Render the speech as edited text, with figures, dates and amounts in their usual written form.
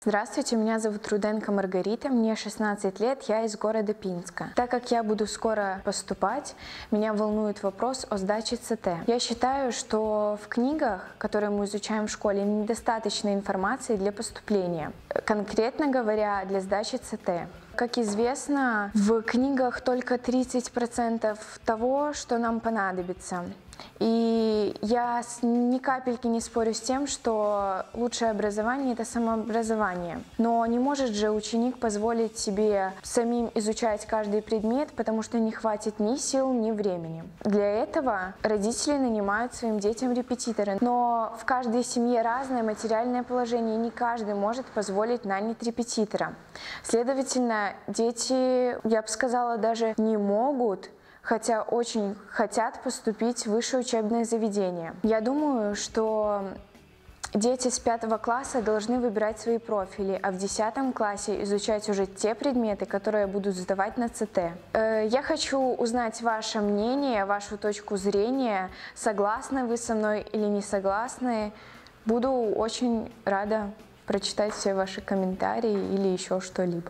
Здравствуйте, меня зовут Руденко Маргарита, мне 16 лет, я из города Пинска. Так как я буду скоро поступать, меня волнует вопрос о сдаче ЦТ. Я считаю, что в книгах, которые мы изучаем в школе, недостаточно информации для поступления. Конкретно говоря, для сдачи ЦТ. Как известно, в книгах только 30% того, что нам понадобится. И я ни капельки не спорю с тем, что лучшее образование – это самообразование. Но не может же ученик позволить себе самим изучать каждый предмет, потому что не хватит ни сил, ни времени. Для этого родители нанимают своим детям репетитора. Но в каждой семье разное материальное положение, и не каждый может позволить нанять репетитора. Следовательно, дети, я бы сказала, даже не могут, хотя очень хотят поступить в высшее учебное заведение. Я думаю, что дети с 5 класса должны выбирать свои профили, а в 10 классе изучать уже те предметы, которые будут сдавать на ЦТ. Я хочу узнать ваше мнение, вашу точку зрения, согласны вы со мной или не согласны. Буду очень рада прочитать все ваши комментарии или еще что-либо.